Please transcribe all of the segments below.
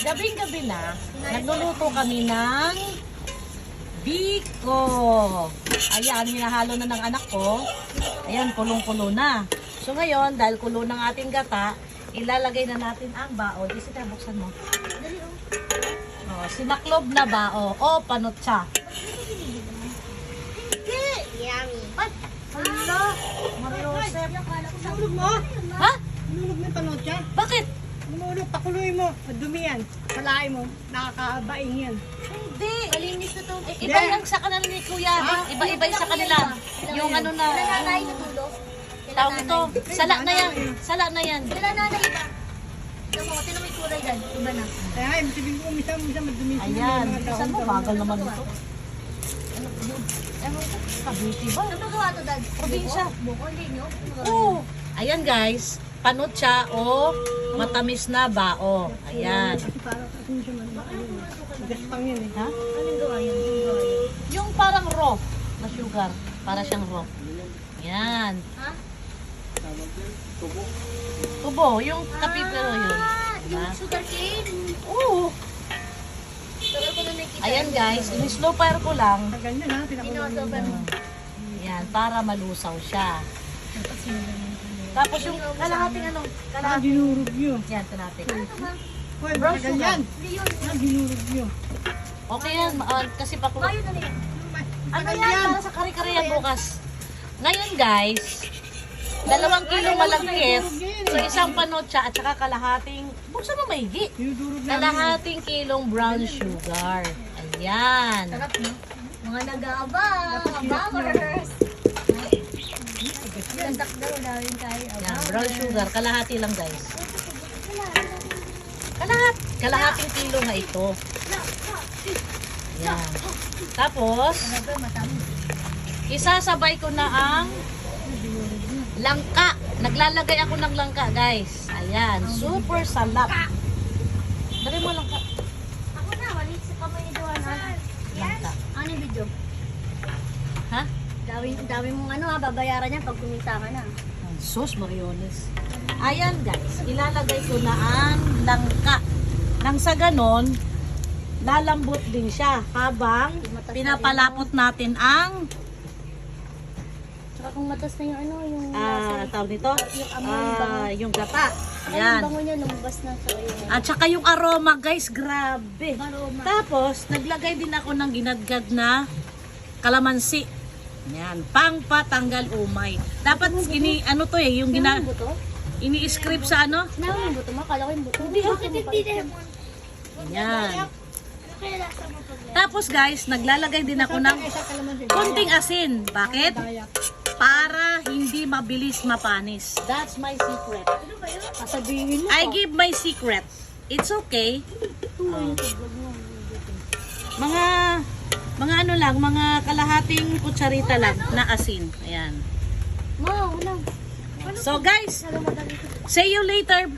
Gabing-gabi na, nagluluto kami ng biko. Ayan, hinahalo na ng anak ko. Ayan, kulong-kulo na. So ngayon, dahil kulo ng ating gata, ilalagay na natin ang bao. Jessica, buksan mo. Oh, sinaklob na bao o panutsa. Yummy. Ay, hala, Mariosep. Nulog mo? Ha? Nulog mo yung panotya? Bakit? Nulog, pakuloy mo. Dumi yan. Palay mo. Nakakabaing yan. Hindi. Malinis na to. Iba yung sa kanila ni Kuya. Iba-iba yung sa kanila. Yung ano na. Kailan nanay natulog? Tawag ito. Sala na yan. Sala na yan. Kailan nanay ba? Ito mo, ito may kulay dyan. Iba na. Kaya nga, ibig sabihin ko, minsan madumi siya Ayan. ng mga Saan mo? dahon-dahon. Bagal naman ito. Ewan ko. Kabiti ba? Ano magawa to, Dad? Probinsya. Buko, hindi nyo? Oo. Ayan guys. Panutsa o matamis na bao. Ayan. Kasi parang kasi siya gaspang yan eh. Ha? Anong gawa yun? Anong gawa yun? Yung parang raw na sugar. Para siyang raw. Ayan. Ha? Tubo. Yung kapipero yun. Yung Ha? sugar cane. Oo. Tagal ko na nakikita. Ayan guys. In-slow fire ko lang. Sa ganyan ha, pinakuloy mo. Pinosober mo. Ayan. Para malusaw siya. Tapos yung kalahating ano? Saka Kalahating. dinurog nyo. Yan, ito natin. Ano ba? Hoy, Brown baka ganyan. Hindi yun. Ah, dinurog nyo. Okay yan. Kasi pakulo. Mayo na yan. Ano yan? Para sa kare-kare yan bukas. Ngayon guys, 2 kilong malagkit sa isang panotsa at saka kalahating, buksan mo maigi. Dinudurog namin. Kalahating kilong brown sugar. Ayan. Sarap, no? Mga nag-aabang. Abangers. Landak daw dawin tayo. Ayan, brown sugar. Kalahati lang guys. Kalahating kilo nga ito. Ayan. Tapos, Grabe, matamis. isasabay ko na ang langka. Naglalagay ako ng langka, guys. Ayan, super salap. Dali mo langka. Ako na, maliit sa kamay ni Joanna. Langka. Ano yung video? Ha? Dami mong ano ha, babayaran yan pag kumita ka na. Sus, Mariones. Ayan, guys. Ilalagay ko na ang langka. Nang sa ganon, lalambot din siya habang pinapalapot natin ang Saka kung matas na yung ano, yung tawag nito, yung amoy bango. yung gata. Yung Ayan. bango niya, lumabas na sa iyo. At saka yung aroma, guys, grabe. Aroma. Tapos, naglagay din ako ng ginadgad na kalamansi. Yan, pang patanggal umay. Dapat ano to eh, yung Sinabi mo buto? ini-script sa ano? Sinabi mo buto mo? Kala ko yung buto. Bakit hindi na mo? Yan. Kaya lasa mo pag Tapos guys, naglalagay din ako ng konting asin. Bakit? Dayak. Para hindi mabilis mapanis. That's my secret. Ano ba yun? Sasabihin mo. I give my secret. It's okay. Mga ano lang, mga kalahating kutsarita lang na asin. Ayan. Ma, wala. So guys, Wala madali ko. see you later.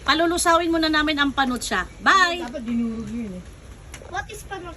Palulusawin muna namin ang panutsa. Bye! Dapat dinurog yun eh. What is panok?